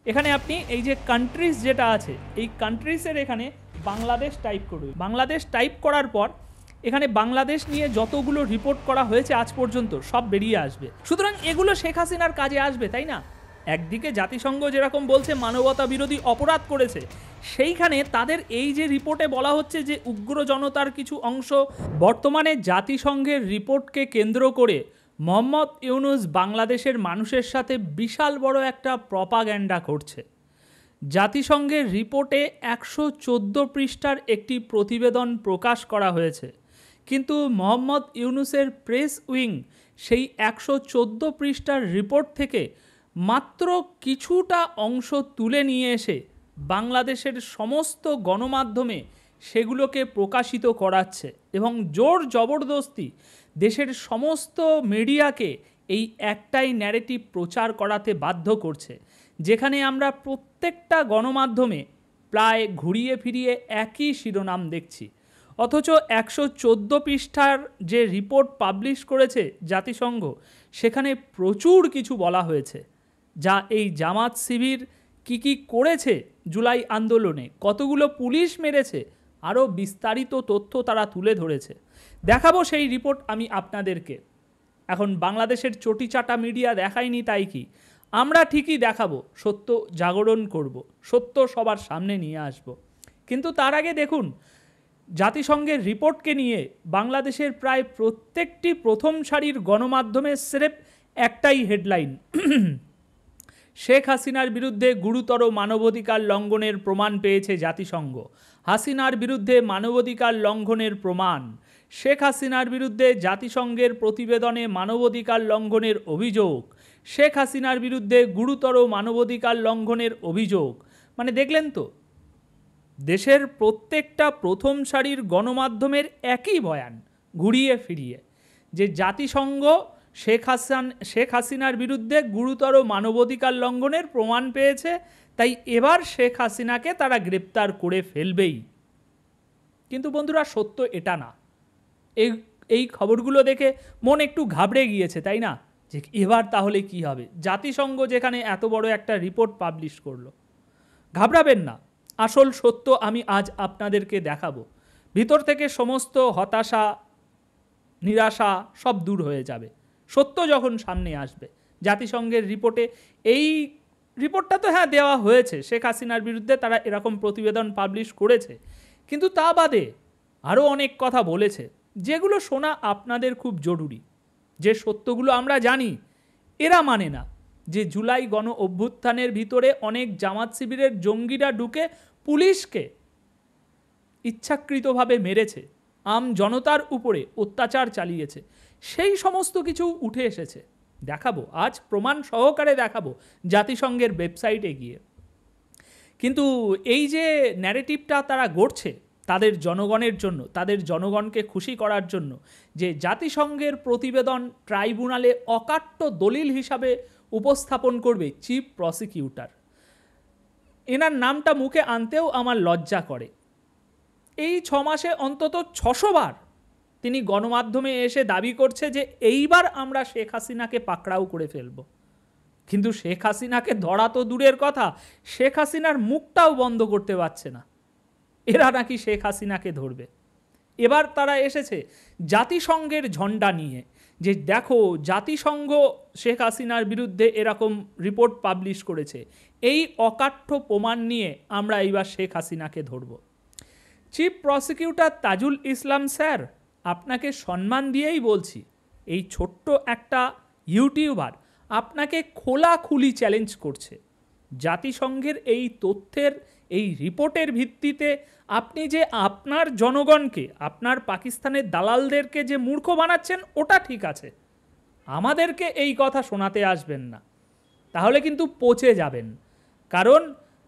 এখানে আপনি এই যে কান্ট্রিজ যেটা আছে এই কান্ট্রিজের এখানে বাংলাদেশ টাইপ করবে। বাংলাদেশ টাইপ করার পর এখানে বাংলাদেশ নিয়ে যতগুলো রিপোর্ট করা হয়েছে আজ পর্যন্ত সব বেরিয়ে আসবে। সুতরাং এগুলো শেখ হাসিনার কাজে আসবে, তাই না? একদিকে জাতিসংঘ যেরকম বলছে মানবতা বিরোধী অপরাধ করেছে, সেইখানে তাদের এই যে রিপোর্টে বলা হচ্ছে যে উগ্র জনতার কিছু অংশ, বর্তমানে জাতিসংঘের রিপোর্টকে কেন্দ্র করে মোহাম্মদ ইউনূস বাংলাদেশের মানুষের সাথে বিশাল বড় একটা প্রপাগ্যান্ডা করছে। জাতিসংঘের রিপোর্টে 114 পৃষ্ঠার একটি প্রতিবেদন প্রকাশ করা হয়েছে, কিন্তু মোহাম্মদ ইউনূসের প্রেস উইং সেই 114 পৃষ্ঠার রিপোর্ট থেকে মাত্র কিছুটা অংশ তুলে নিয়ে এসে বাংলাদেশের সমস্ত গণমাধ্যমে সেগুলোকে প্রকাশিত করাচ্ছে এবং জোর জবরদস্তি দেশের সমস্ত মিডিয়াকে এই একটাই ন্যারেটিভ প্রচার করাতে বাধ্য করছে, যেখানে আমরা প্রত্যেকটা গণমাধ্যমে প্রায় ঘুরিয়ে ফিরিয়ে একই শিরোনাম দেখছি। অথচ 114 পৃষ্ঠার যে রিপোর্ট পাবলিশ করেছে জাতিসংঘ, সেখানে প্রচুর কিছু বলা হয়েছে, যা এই জামাত শিবির কি করেছে জুলাই আন্দোলনে, কতগুলো পুলিশ মেরেছে, আরও বিস্তারিত তথ্য তারা তুলে ধরেছে। দেখাবো সেই রিপোর্ট আমি আপনাদেরকে। এখন বাংলাদেশের চটিচাটা মিডিয়া দেখায়নি তাই কি, আমরা ঠিকই দেখাবো, সত্য জাগরণ করব, সত্য সবার সামনে নিয়ে আসব। কিন্তু তার আগে দেখুন জাতিসংঘের রিপোর্টকে নিয়ে বাংলাদেশের প্রায় প্রত্যেকটি প্রথম সারির গণমাধ্যমে স্রেফ একটাই হেডলাইন, শেখ হাসিনার বিরুদ্ধে গুরুতর মানবাধিকার লঙ্ঘনের প্রমাণ পেয়েছে জাতিসংঘ। হাসিনার বিরুদ্ধে মানবাধিকার লঙ্ঘনের প্রমাণ। শেখ হাসিনার বিরুদ্ধে জাতিসংঘের প্রতিবেদনে মানবাধিকার লঙ্ঘনের অভিযোগ। শেখ হাসিনার বিরুদ্ধে গুরুতর মানবাধিকার লঙ্ঘনের অভিযোগ। মানে দেখলেন তো, দেশের প্রত্যেকটা প্রথম সারির গণমাধ্যমের একই বয়ান ঘুরিয়ে ফিরিয়ে, যে জাতিসংঘ শেখ হাসিনার বিরুদ্ধে গুরুতর মানবাধিকার লঙ্ঘনের প্রমাণ পেয়েছে, তাই এবার শেখ হাসিনাকে তারা গ্রেপ্তার করে ফেলবেই। কিন্তু বন্ধুরা, সত্য এটা না। এই খবরগুলো দেখে মন একটু ঘাবড়ে গিয়েছে, তাই না? যে এবার তাহলে কি হবে? জাতিসংঘ যেখানে এত বড় একটা রিপোর্ট পাবলিশ করলো। ঘাবড়াবেন না, আসল সত্য আমি আজ আপনাদেরকে দেখাবো। ভিতর থেকে সমস্ত হতাশা, নিরাশা সব দূর হয়ে যাবে সত্য যখন সামনে আসবে। জাতিসংঘের রিপোর্টে, এই রিপোর্টটা তো হ্যাঁ দেওয়া হয়েছে, শেখ হাসিনার বিরুদ্ধে তারা এরকম প্রতিবেদন পাবলিশ করেছে, কিন্তু তা বাদে আরও অনেক কথা বলেছে, যেগুলো শোনা আপনাদের খুব জরুরি। যে সত্যগুলো আমরা জানি, এরা মানে না যে জুলাই গণ অভ্যুত্থানের ভিতরে অনেক জামাত শিবিরের জঙ্গিরা ঢুকে পুলিশকে ইচ্ছাকৃতভাবে মেরেছে, আম জনতার উপরে অত্যাচার চালিয়েছে, সেই সমস্ত কিছু উঠে এসেছে। দেখাবো আজ, প্রমাণ সহকারে দেখাবো জাতিসংঘের ওয়েবসাইটে গিয়ে। কিন্তু এই যে ন্যারেটিভটা তারা গড়ছে তাদের জনগণের জন্য, তাদের জনগণকে খুশি করার জন্য, যে জাতিসংঘের প্রতিবেদন ট্রাইব্যুনালে অকাট্য দলিল হিসাবে উপস্থাপন করবে চিফ প্রসিকিউটর, এনার নামটা মুখে আনতেও আমার লজ্জা করে। এই 6 মাসে অন্তত 600 বার তিনি গণমাধ্যমে এসে দাবি করছে যে এইবার আমরা শেখ হাসিনাকে পাকড়াও করে ফেলব। কিন্তু শেখ হাসিনাকে ধরা তো দূরের কথা, শেখ হাসিনার মুখটাও বন্ধ করতে পারছে না। এরা নাকি শেখ হাসিনাকে ধরবে। এবার তারা এসেছে জাতিসংঘের ঝন্ডা নিয়ে, যে দেখো জাতিসংঘ শেখ হাসিনার বিরুদ্ধে এরকম রিপোর্ট পাবলিশ করেছে, এই অকাঠ্য প্রমাণ নিয়ে আমরা এইবার শেখ হাসিনাকে ধরব। Chief prosecutor Tajul Islam sir, আপনাকে সম্মান দিয়েই বলছি, এই ছোট্ট একটা ইউটিউবার আপনাকে খোলাখুলি চ্যালেঞ্জ করছে। জাতিসংঘের এই তথ্যের, এই রিপোর্টের ভিত্তিতে আপনি যে আপনার জনগণকে, আপনার পাকিস্তানের দালালদেরকে যে মূর্খ বানাচ্ছেন, ওটা ঠিক আছে, আমাদেরকে এই কথা শোনাতে আসবেন না, তাহলে কিন্তু পচে যাবেন। কারণ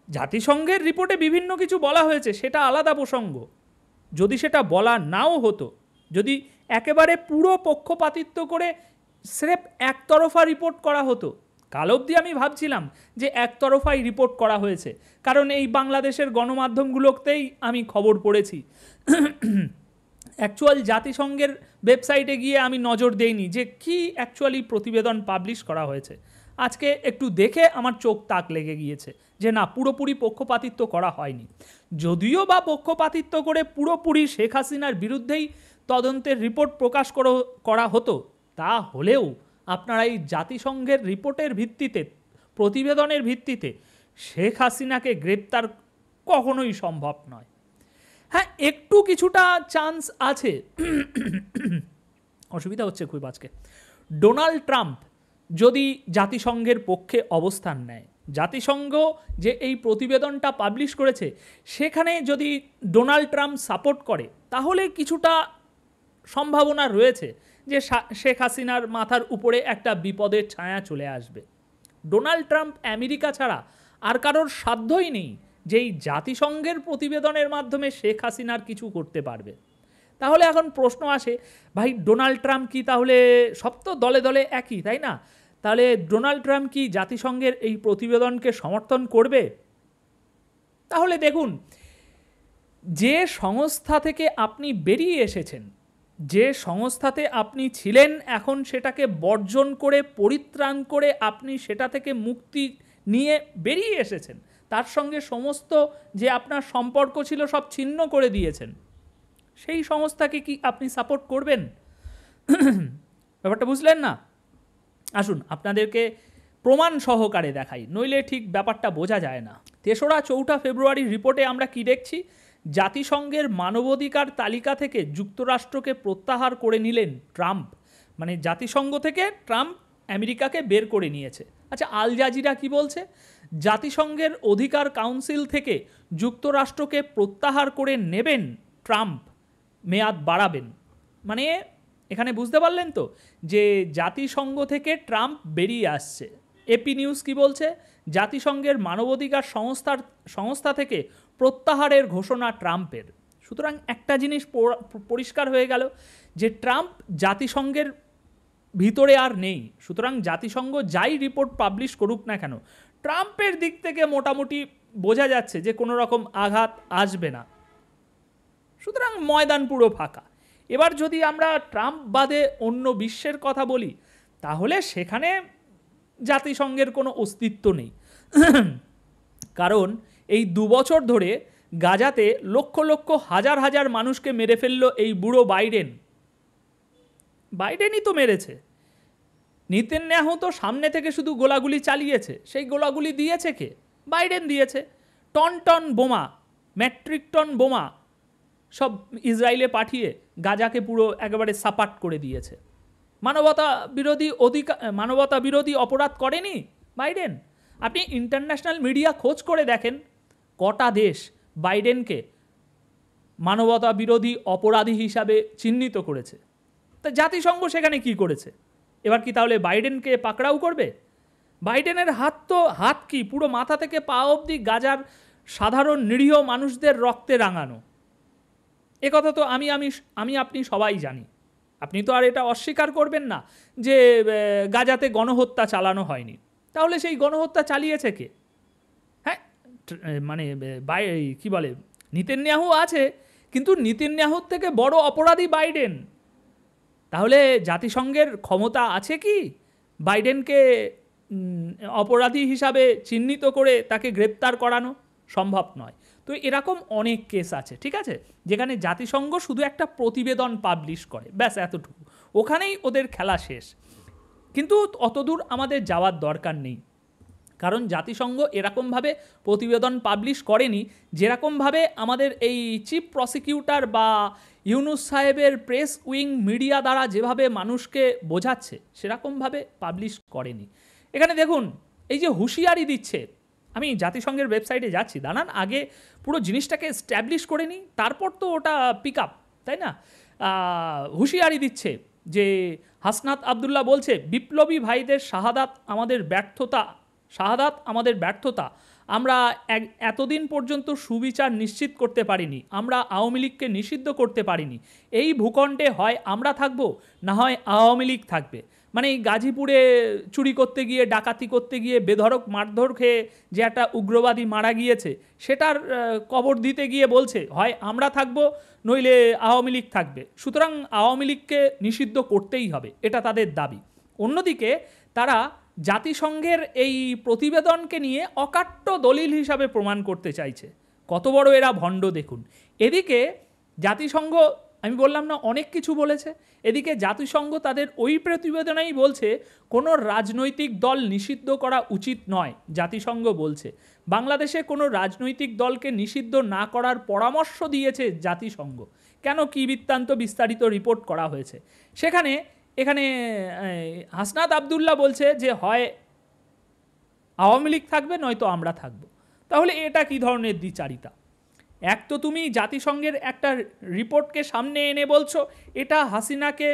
জাতিসংঘের রিপোর্টে বিভিন্ন কিছু বলা হয়েছে, সেটা আলাদা প্রসঙ্গ। যদি সেটা বলা নাও হতো, যদি একেবারে পুরো পক্ষপাতিত্ব করে স্রেফ একতরফা রিপোর্ট করা হতো, কাল অবধি আমি ভাবছিলাম যে একতরফাই রিপোর্ট করা হয়েছে, কারণ এই বাংলাদেশের গণমাধ্যমগুলোতেই আমি খবর পড়েছি। অ্যাকচুয়াল জাতিসংঘের ওয়েবসাইটে গিয়ে আমি নজর দেইনি যে কি অ্যাকচুয়ালি প্রতিবেদন পাবলিশ করা হয়েছে। আজকে একটু দেখে আমার চোখ তাক লেগে গিয়েছে যে না, পুরোপুরি পক্ষপাতিত্ব করা হয়নি। যদিও বা পক্ষপাতিত্ব করে পুরোপুরি শেখ হাসিনার বিরুদ্ধেই তদন্তের রিপোর্ট প্রকাশ করা হতো, তা হলেও আপনারা এই জাতিসংঘের রিপোর্টের ভিত্তিতে, প্রতিবেদনের ভিত্তিতে শেখ হাসিনাকে গ্রেপ্তার কখনোই সম্ভব নয়। হ্যাঁ, একটু কিছুটা চান্স আছে, অসুবিধা হচ্ছে খুব আজকে। ডোনাল্ড ট্রাম্প যদি জাতিসংঘের পক্ষে অবস্থান নেয়, জাতিসংঘ যে এই প্রতিবেদনটা পাবলিশ করেছে সেখানে যদি ডোনাল্ড ট্রাম্প সাপোর্ট করে, তাহলে কিছুটা সম্ভাবনা রয়েছে যে শেখ হাসিনার মাথার উপরে একটা বিপদের ছায়া চলে আসবে। ডোনাল্ড ট্রাম্প আমেরিকা ছাড়া আর কারোর সাধ্যই নেই যে এই জাতিসংঘের প্রতিবেদনের মাধ্যমে শেখ হাসিনার কিছু করতে পারবে। তাহলে এখন প্রশ্ন আসে, ভাই ডোনাল্ড ট্রাম্প কি তাহলে, সব তো দলে দলে একই, তাই না? তাহলে ডোনাল্ড ট্রাম্প কি জাতিসংঘের এই প্রতিবেদনকে সমর্থন করবে? তাহলে দেখুন, যে সংস্থা থেকে আপনি বেরিয়ে এসেছেন, যে সংস্থাতে আপনি ছিলেন, এখন সেটাকে বর্জন করে, পরিত্রাণ করে আপনি সেটা থেকে মুক্তি নিয়ে বেরিয়ে এসেছেন, তার সঙ্গে সমস্ত যে আপনার সম্পর্ক ছিল সব ছিন্ন করে দিয়েছেন, সেই সংস্থাকে কি আপনি সাপোর্ট করবেন? ব্যাপারটা বুঝলেন না? আসুন আপনাদেরকে প্রমাণ সহকারে দেখাই, নইলে ঠিক ব্যাপারটা বোঝা যায় না। 3রা-4ঠা ফেব্রুয়ারির রিপোর্টে আমরা কি দেখছি? জাতিসংঘের মানবাধিকার তালিকা থেকে যুক্তরাষ্ট্রকে প্রত্যাহার করে নিলেন ট্রাম্প। মানে জাতিসংঘ থেকে ট্রাম্প আমেরিকাকে বের করে নিয়েছে। আচ্ছা, আল জাজিরা কি বলছে? জাতিসংঘের অধিকার কাউন্সিল থেকে যুক্তরাষ্ট্রকে প্রত্যাহার করে নেবেন ট্রাম্প, মেয়াদ বাড়াবেন। মানে এখানে বুঝতে পারলেন তো যে জাতিসংঘ থেকে ট্রাম্প বেরিয়ে আসছে। এপি নিউজ কি বলছে? জাতিসংঘের মানবাধিকার সংস্থা থেকে প্রত্যাহারের ঘোষণা ট্রাম্পের। সুতরাং একটা জিনিস পরিষ্কার হয়ে গেল যে ট্রাম্প জাতিসংঘের ভিতরে আর নেই। সুতরাং জাতিসংঘ যাই রিপোর্ট পাবলিশ করুক না কেন, ট্রাম্পের দিক থেকে মোটামুটি বোঝা যাচ্ছে যে কোনো রকম আঘাত আসবে না। সুতরাং ময়দান পুরো ফাঁকা। এবার যদি আমরা ট্রাম্প বাদে অন্য বিশ্বের কথা বলি, তাহলে সেখানে জাতিসংঘের কোনো অস্তিত্ব নেই। কারণ এই 2 বছর ধরে গাজাতে লক্ষ লক্ষ হাজার হাজার মানুষকে মেরে ফেললো এই বুড়ো বাইডেনই তো মেরেছে। নেতানিয়াহু তো সামনে থেকে শুধু গোলাগুলি চালিয়েছে, সেই গোলাগুলি দিয়েছে কে? বাইডেন দিয়েছে। টন টন বোমা, মেট্রিক টন বোমা সব ইসরায়েলে পাঠিয়ে গাজাকে পুরো একেবারে সাপাট করে দিয়েছে। মানবতা বিরোধী অপরাধ করেনি বাইডেন? আপনি ইন্টারন্যাশনাল মিডিয়া খোঁজ করে দেখেন কটা দেশ বাইডেনকে মানবতা বিরোধী অপরাধী হিসাবে চিহ্নিত করেছে। তা জাতিসংঘ সেখানে কি করেছে? এবার কি তাহলে বাইডেনকে পাকড়াও করবে? বাইডেনের হাত কি পুরো মাথা থেকে পা অবধি গাজার সাধারণ নিরীহ মানুষদের রক্তে রাঙানো। একথা তো আমি আপনি সবাই জানি। আপনি তো আর এটা অস্বীকার করবেন না যে গাজাতে গণহত্যা চালানো হয়নি। তাহলে সেই গণহত্যা চালিয়েছে কে? হ্যাঁ, মানে কি বলে, নেতানিয়াহু আছে, কিন্তু নেতানিয়াহুর থেকে বড় অপরাধী বাইডেন। তাহলে জাতিসংঘের ক্ষমতা আছে কি বাইডেনকে অপরাধী হিসাবে চিহ্নিত করে তাকে গ্রেপ্তার করানো? সম্ভব নয়। তো এরকম অনেক কেস আছে, ঠিক আছে, যেখানে জাতিসংঘ শুধু একটা প্রতিবেদন পাবলিশ করে, ব্যাস এতটুকু, ওখানেই ওদের খেলা শেষ। কিন্তু অতদূর আমাদের যাওয়ার দরকার নেই, কারণ জাতিসংঘ এরকমভাবে প্রতিবেদন পাবলিশ করেনি যেরকমভাবে আমাদের এই চিফ প্রসিকিউটর বা ইউনুস সাহেবের প্রেস উইং মিডিয়া দ্বারা যেভাবে মানুষকে বোঝাচ্ছে সেরকমভাবে পাবলিশ করেনি। এখানে দেখুন, এই যে হুঁশিয়ারি দিচ্ছে, আমি জাতিসংঘের ওয়েবসাইটে যাচ্ছি, দাঁড়ান আগে পুরো জিনিসটাকে এস্ট্যাবলিশ করে নিই, তারপর তো ওটা পিক আপ, তাই না? হুঁশিয়ারি দিচ্ছে যে হাসনাত আবদুল্লাহ বলছে, বিপ্লবী ভাইদের শাহাদাত আমাদের ব্যর্থতা। আমরা এতদিন পর্যন্ত সুবিচার নিশ্চিত করতে পারিনি, আমরা আওয়ামী লীগকে নিষিদ্ধ করতে পারিনি। এই ভূখণ্ডে হয় আমরা থাকবো, না হয় আওয়ামী লীগ থাকবে। মানে এই গাজীপুরে চুরি করতে গিয়ে, ডাকাতি করতে গিয়ে, বেধড়ক মারধর খেয়ে যে একটা উগ্রবাদী মারা গিয়েছে, সেটার কবর দিতে গিয়ে বলছে হয় আমরা থাকবো, নইলে আওয়ামী লীগ থাকবে। সুতরাং আওয়ামী লীগকে নিষিদ্ধ করতেই হবে, এটা তাদের দাবি। অন্যদিকে তারা জাতিসংঘের এই প্রতিবেদনকে নিয়ে অকাট্য দলিল হিসাবে প্রমাণ করতে চাইছে। কত বড় এরা ভণ্ড দেখুন। এদিকে জাতিসংঘ, আমি বললাম না অনেক কিছু বলেছে, এদিকে জাতিসংঘ তাদের ওই প্রতিবেদনেই বলছে কোনো রাজনৈতিক দল নিষিদ্ধ করা উচিত নয়। জাতিসংঘ বলছে বাংলাদেশে কোনো রাজনৈতিক দলকে নিষিদ্ধ না করার পরামর্শ দিয়েছে জাতিসংঘ। কেন, কী বৃত্তান্ত বিস্তারিত রিপোর্ট করা হয়েছে এখানে হাসনাত আবদুল্লাহ বলছে যে হয় আওয়ামী লীগ থাকবে নয়তো আমরা থাকবো। তাহলে এটা কি ধরনের দ্বিচারিতা? এক তো তুমি জাতিসংঘের একটা রিপোর্টকে সামনে এনে বলছো এটা হাসিনাকে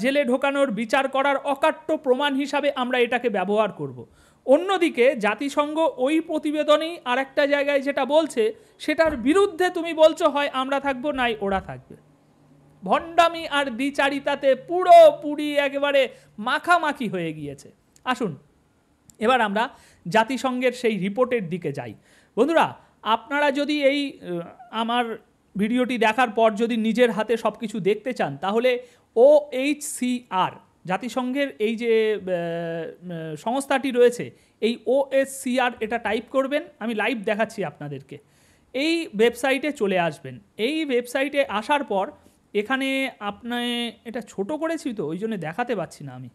জেলে ঢোকানোর বিচার করার অকাট্য প্রমাণ হিসাবে আমরা এটাকে ব্যবহার করব। অন্যদিকে জাতিসংঘ ওই প্রতিবেদনেই আর একটা জায়গায় যেটা বলছে সেটার বিরুদ্ধে তুমি বলছো হয় আমরা থাকবো নাই ওরা থাকবে। ভণ্ডামি আর দ্বিচারিতাতে পুরোপুরি একেবারে মাখামাখি হয়ে গিয়েছে। আসুন এবার আমরা জাতিসংঘের সেই রিপোর্টের দিকে যাই। বন্ধুরা, আপনারা যদি এই আমার ভিডিওটি দেখার পর যদি নিজের হাতে সব কিছু দেখতে চান তাহলে OHCR, জাতিসংঘের এই যে সংস্থাটি রয়েছে এই OHCR এটা টাইপ করবেন, আমি লাইভ দেখাচ্ছি আপনাদেরকে। এই ওয়েবসাইটে চলে আসবেন। এই ওয়েবসাইটে আসার পর এখানে আপনি, এটা ছোট করেছি তো ওই জন্য দেখাতে পাচ্ছি না, আমি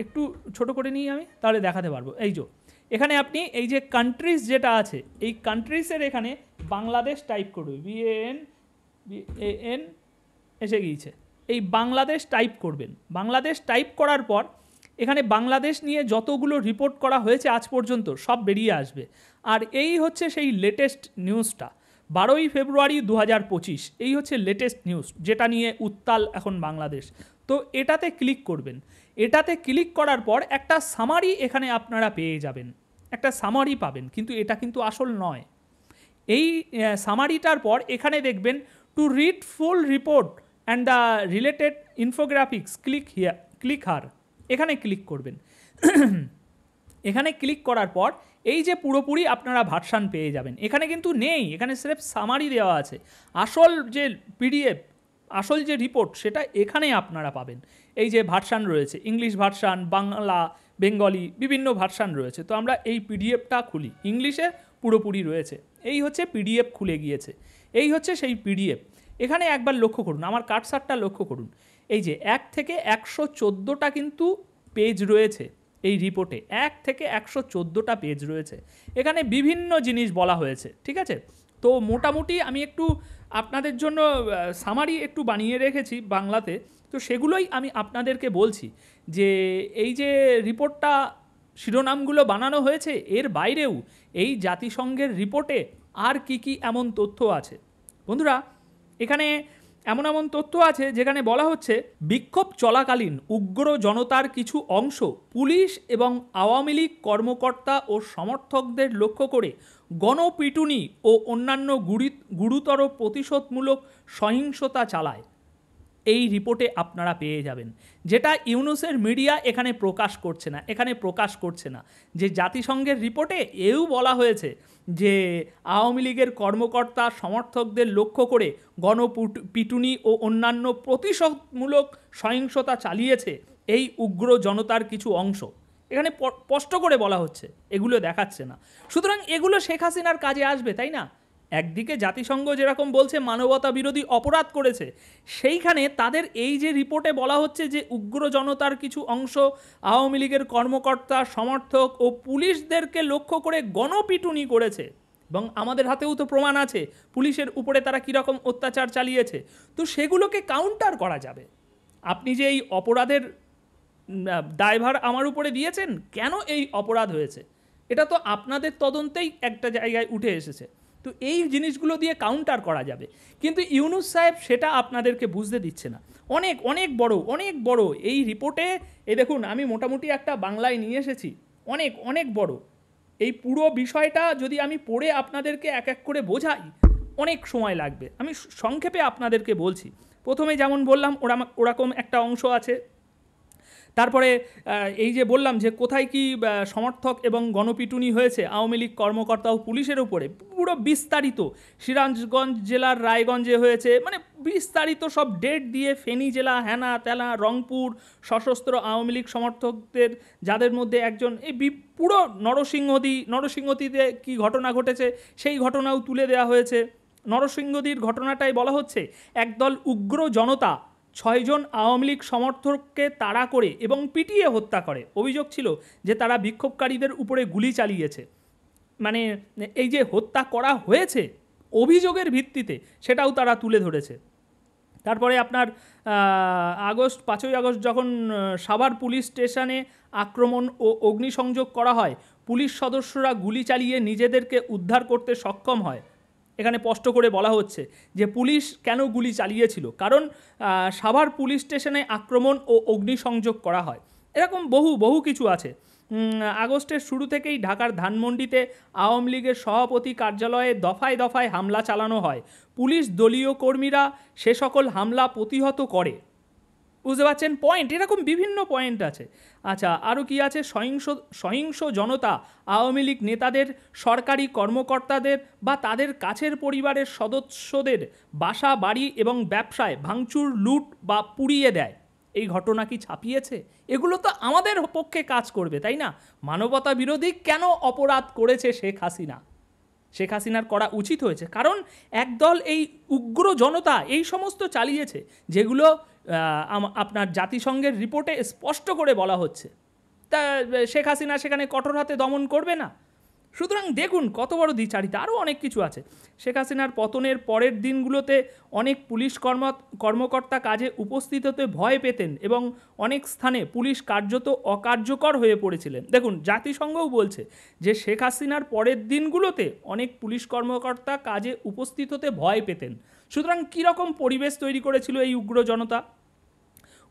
একটু ছোট করে নিই আমি, তাহলে দেখাতে পারবো। এই যে এখানে আপনি এই যে কান্ট্রিজ যেটা আছে এই কান্ট্রিজের এখানে বাংলাদেশ টাইপ করবে, BAN এসে গিয়েছে। এই বাংলাদেশ টাইপ করবেন। বাংলাদেশ টাইপ করার পর এখানে বাংলাদেশ নিয়ে যতগুলো রিপোর্ট করা হয়েছে আজ পর্যন্ত সব বেরিয়ে আসবে। আর এই হচ্ছে সেই লেটেস্ট নিউজটা, 12ই ফেব্রুয়ারি 2025। এই হচ্ছে লেটেস্ট নিউজ যেটা নিয়ে উত্তাল এখন বাংলাদেশ। তো এটাতে ক্লিক করবেন। এটাতে ক্লিক করার পর একটা সামারি এখানে আপনারা পেয়ে যাবেন, একটা সামারি পাবেন, কিন্তু এটা কিন্তু আসল নয়। এই সামারিটার পর এখানে দেখবেন to read full report and the related infographics click হার, এখানে ক্লিক করবেন। এখানে ক্লিক করার পর এই যে পুরোপুরি আপনারা ভার্সান পেয়ে যাবেন। এখানে কিন্তু নেই, এখানে স্রেফ সামারি দেওয়া আছে। আসল যে PDF, আসল যে রিপোর্ট সেটা এখানে আপনারা পাবেন। এই যে ভার্সান রয়েছে, ইংলিশ ভার্সান, বাংলা, বেঙ্গলি, বিভিন্ন ভার্সান রয়েছে। তো আমরা এই PDFটা খুলি, ইংলিশে পুরোপুরি রয়েছে। এই হচ্ছে PDF খুলে গিয়েছে, এই হচ্ছে সেই PDF। এখানে একবার লক্ষ্য করুন, আমার কাটসারটা লক্ষ্য করুন। এই যে 1 থেকে 114টা কিন্তু পেজ রয়েছে এই রিপোর্টে, 1 থেকে 114টা পেজ রয়েছে। এখানে বিভিন্ন জিনিস বলা হয়েছে, ঠিক আছে। তো মোটামুটি আমি একটু আপনাদের জন্য সামারি একটু বানিয়ে রেখেছি বাংলাতে, তো সেগুলোই আমি আপনাদেরকে বলছি যে এই যে রিপোর্টটা শিরোনামগুলো বানানো হয়েছে এর বাইরেও এই জাতিসংঘের রিপোর্টে আর কি এমন তথ্য আছে। বন্ধুরা, এখানে এমন এমন তথ্য আছে যেখানে বলা হচ্ছে বিক্ষোভ চলাকালীন উগ্র জনতার কিছু অংশ পুলিশ এবং আওয়ামী লীগ কর্মকর্তা ও সমর্থকদের লক্ষ্য করে গণপিটুনি ও অন্যান্য গুরুতর প্রতিশোধমূলক সহিংসতা চালায়। এই রিপোর্টে আপনারা পেয়ে যাবেন, যেটা ইউনুসের মিডিয়া এখানে প্রকাশ করছে না। যে জাতিসংঘের রিপোর্টে এও বলা হয়েছে যে আওয়ামী লীগের কর্মকর্তা সমর্থকদের লক্ষ্য করে গণপিটুনি ও অন্যান্য প্রতিশোধমূলক সহিংসতা চালিয়েছে এই উগ্র জনতার কিছু অংশ। এখানে স্পষ্ট করে বলা হচ্ছে, এগুলো দেখাচ্ছে না। সুতরাং এগুলো শেখ হাসিনার কাজে আসবে, তাই না? একদিকে জাতিসংঘ যেরকম বলছে মানবতা বিরোধী অপরাধ করেছে, সেইখানে তাদের এই যে রিপোর্টে বলা হচ্ছে যে উগ্র জনতার কিছু অংশ আওয়ামী লীগের কর্মকর্তা সমর্থক ও পুলিশদেরকে লক্ষ্য করে গণপিটুনি করেছে, এবং আমাদের হাতেও তো প্রমাণ আছে পুলিশের উপরে তারা কীরকম অত্যাচার চালিয়েছে। তো সেগুলোকে কাউন্টার করা যাবে। আপনি যে এই অপরাধের দায়ভার আমার উপরে দিয়েছেন, কেন এই অপরাধ হয়েছে, এটা তো আপনাদের তদন্তেই একটা জায়গায় উঠে এসেছে। তো এই জিনিসগুলো দিয়ে কাউন্টার করা যাবে, কিন্তু ইউনুস সাহেব সেটা আপনাদেরকে বুঝতে দিচ্ছে না। অনেক বড় এই রিপোর্টে, এই দেখুন আমি মোটামুটি একটা বাংলায় নিয়ে এসেছি, অনেক বড় এই পুরো বিষয়টা যদি আমি পড়ে আপনাদেরকে এক এক করে বোঝাই অনেক সময় লাগবে। আমি সংক্ষেপে আপনাদেরকে বলছি। প্রথমে যেমন বললাম ওরকম একটা অংশ আছে, তারপরে এই যে বললাম যে কোথায় কি সমর্থক এবং গণপিটুনি হয়েছে আওয়ামী লীগ কর্মকর্তা ও পুলিশের উপরে, পুরো বিস্তারিত সিরাজগঞ্জ জেলার রায়গঞ্জে হয়েছে, মানে বিস্তারিত সব ডেট দিয়ে, ফেনী জেলা, হ্যানা তেলা, রংপুর সশস্ত্র আওয়ামী লীগ সমর্থকদের যাদের মধ্যে একজন, এই পুরো নরসিংহদীতে কি ঘটনা ঘটেছে সেই ঘটনাও তুলে দেওয়া হয়েছে। নরসিংহদীর ঘটনাটাই বলা হচ্ছে একদল উগ্র জনতা 6 জন আওয়ামী লীগ সমর্থককে তাড়া করে এবং পিটিয়ে হত্যা করে। অভিযোগ ছিল যে তারা বিক্ষোভকারীদের উপরে গুলি চালিয়েছে। মানে এই যে হত্যা করা হয়েছে অভিযোগের ভিত্তিতে, সেটাও তারা তুলে ধরেছে। তারপরে আপনার 5ই আগস্ট যখন সাভার পুলিশ স্টেশনে আক্রমণ ও অগ্নিসংযোগ করা হয়, পুলিশ সদস্যরা গুলি চালিয়ে নিজেদেরকে উদ্ধার করতে সক্ষম হয়। এখানে স্পষ্ট করে বলা হচ্ছে যে পুলিশ কেন গুলি চালিয়েছিল, কারণ সাভার পুলিশ স্টেশনে আক্রমণ ও অগ্নিসংযোগ করা হয়। এরকম বহু কিছু আছে। আগস্টের শুরু থেকেই ঢাকার ধানমন্ডিতে আওয়ামী লীগের সভাপতি কার্যালয়ে দফায় দফায় হামলা চালানো হয়। পুলিশ দলীয় কর্মীরা সে সকল হামলা প্রতিহত করে। বুঝতে পারছেন পয়েন্ট? এরকম বিভিন্ন পয়েন্ট আছে। আচ্ছা, আরও কি আছে? সহিংস জনতা আওয়ামী লীগ নেতাদের, সরকারি কর্মকর্তাদের বা তাদের কাছের পরিবারের সদস্যদের বাসা, বাড়ি এবং ব্যবসায় ভাঙচুর, লুট বা পুড়িয়ে দেয়। এই ঘটনা কি ছাপিয়েছে? এগুলো তো আমাদের পক্ষে কাজ করবে, তাই না? মানবতা বিরোধী কেন অপরাধ করেছে শেখ হাসিনা? শেখ হাসিনার করা উচিত হয়েছে, কারণ একদল এই উগ্র জনতা এই সমস্ত চালিয়েছে, যেগুলো আপনার জাতিসংঘের রিপোর্টে স্পষ্ট করে বলা হচ্ছে। তা শেখ হাসিনা সেখানে কঠোর হাতে দমন করবে না। সুতরাং দেখুন কত বড় দ্বিচারিতা। আরও অনেক কিছু আছে। শেখ হাসিনার পতনের পরের দিনগুলোতে অনেক পুলিশ কর্মকর্তা কাজে উপস্থিত হতে ভয় পেতেন এবং অনেক স্থানে পুলিশ কার্যত অকার্যকর হয়ে পড়েছিলেন। দেখুন, জাতিসংঘও বলছে যে শেখ হাসিনার পরের দিনগুলোতে অনেক পুলিশ কর্মকর্তা কাজে উপস্থিত হতে ভয় পেতেন। সুতরাং কীরকম পরিবেশ তৈরি করেছিল এই উগ্র জনতা?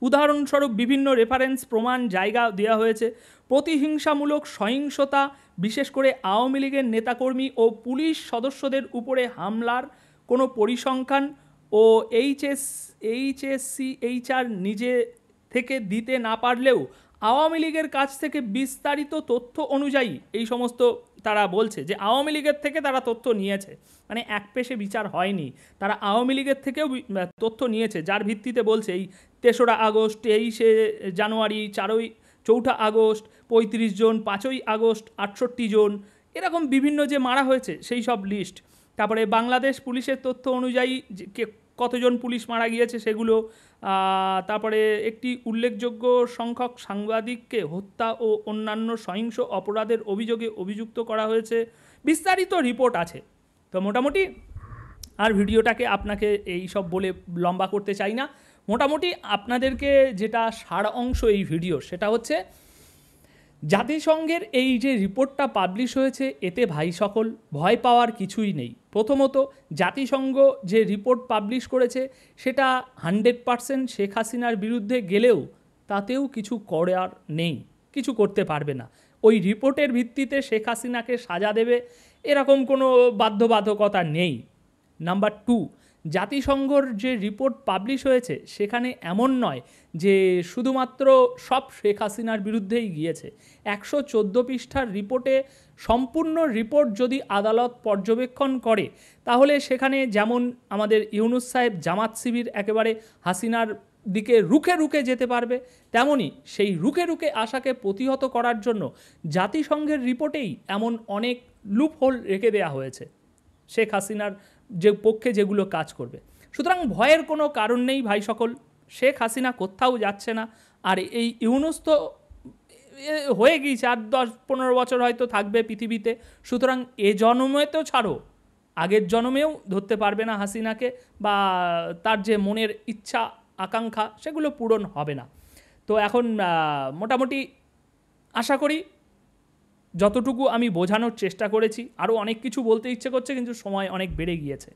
উদাহরণস্বরূপ বিভিন্ন রেফারেন্স প্রমাণ জায়গা দেওয়া হয়েছে। প্রতিহিংসামূলক সহিংসতা, বিশেষ করে আওয়ামী লীগের নেতাকর্মী ও পুলিশ সদস্যদের উপরে হামলার কোনো পরিসংখ্যান ও এইচএসসিএইচআর নিজে থেকে দিতে না পারলেও আওয়ামী লীগের কাছ থেকে বিস্তারিত তথ্য অনুযায়ী এই সমস্ত তারা বলছে যে আওয়ামী লীগের থেকে তারা তথ্য নিয়েছে। মানে এক পেশে বিচার হয়নি, তারা আওয়ামী লীগের থেকেও তথ্য নিয়েছে, যার ভিত্তিতে বলছে এই 3রা আগস্ট, 23শে জানুয়ারি, 4ঠা আগস্ট 35 জন, 5ই আগস্ট 68 জন, এরকম বিভিন্ন যে মারা হয়েছে সেই সব লিস্ট। তারপরে বাংলাদেশ পুলিশের তথ্য অনুযায়ী কতজন পুলিশ মারা গিয়েছে সেগুলো। তারপরে একটি উল্লেখযোগ্য সংখ্যক সাংবাদিককে হত্যা ও অন্যান্য সহিংস অপরাধের অভিযোগে অভিযুক্ত করা হয়েছে। বিস্তারিত রিপোর্ট আছে। তো মোটামুটি আর ভিডিওটাকে আপনাকে এই সব বলে লম্বা করতে চাই না। মোটামুটি আপনাদেরকে যেটা সার অংশ এই ভিডিও, সেটা হচ্ছে জাতিসংঘের এই যে রিপোর্টটা পাবলিশ হয়েছে, এতে ভাই সকল ভয় পাওয়ার কিছুই নেই। প্রথমত, জাতিসংঘ যে রিপোর্ট পাবলিশ করেছে সেটা 100% শেখ হাসিনার বিরুদ্ধে গেলেও তাতেও কিছু করার নেই, কিছু করতে পারবে না। ওই রিপোর্টের ভিত্তিতে শেখ হাসিনাকে সাজা দেবে এরকম কোনো বাধ্যবাধকতা নেই। নাম্বার 2, জাতিসংঘর যে রিপোর্ট পাবলিশ হয়েছে সেখানে এমন নয় যে শুধুমাত্র সব শেখ হাসিনার বিরুদ্ধেই গিয়েছে। 114 পৃষ্ঠার রিপোর্টে সম্পূর্ণ রিপোর্ট যদি আদালত পর্যবেক্ষণ করে তাহলে সেখানে যেমন আমাদের ইউনূস সাহেব জামাত শিবির একেবারে হাসিনার দিকে রুখে রুখে যেতে পারবে, তেমনি সেই রুখে রুখে আশাকে প্রতিহত করার জন্য জাতিসংঘের রিপোর্টেই এমন অনেক লুপহোল রেখে দেওয়া হয়েছে শেখ হাসিনার যে পক্ষে যেগুলো কাজ করবে। সুতরাং ভয়ের কোনো কারণ নেই ভাই সকল। শেখ হাসিনা কোথাও যাচ্ছে না। আর এই ইউনূস তো হয়ে গিয়েছে, আর 10-15 বছর হয়তো থাকবে পৃথিবীতে। সুতরাং এ জন্মে তো ছাড়ো, আগের জন্মেও ধরতে পারবে না হাসিনাকে, বা তার যে মনের ইচ্ছা আকাঙ্ক্ষা সেগুলো পূরণ হবে না। তো এখন মোটামুটি আশা করি যতটুকু আমি বোঝানোর চেষ্টা করেছি। আরও অনেক কিছু বলতে ইচ্ছে করছে কিন্তু সময় অনেক বেড়ে গিয়েছে।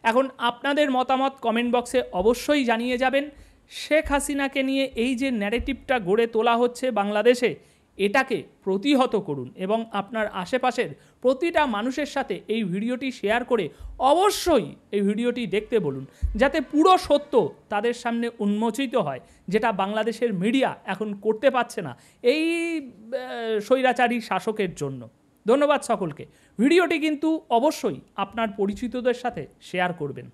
এখন আপনাদের মতামত কমেন্ট বক্সে অবশ্যই জানিয়ে যাবেন। শেখ হাসিনাকে নিয়ে এই যে ন্যারেটিভটা গড়ে তোলা হচ্ছে বাংলাদেশে, এটাকে প্রতিহত করুন এবং আপনার আশেপাশের প্রতিটা মানুষের সাথে এই ভিডিওটি শেয়ার করে অবশ্যই এই ভিডিওটি দেখতে বলুন, যাতে পুরো সত্য তাদের সামনে উন্মোচিত হয়, যেটা বাংলাদেশের মিডিয়া এখন করতে পারছে না এই স্বৈরাচারী শাসকের জন্য। ধন্যবাদ সকলকে। ভিডিওটি কিন্তু অবশ্যই আপনার পরিচিতদের সাথে শেয়ার করবেন।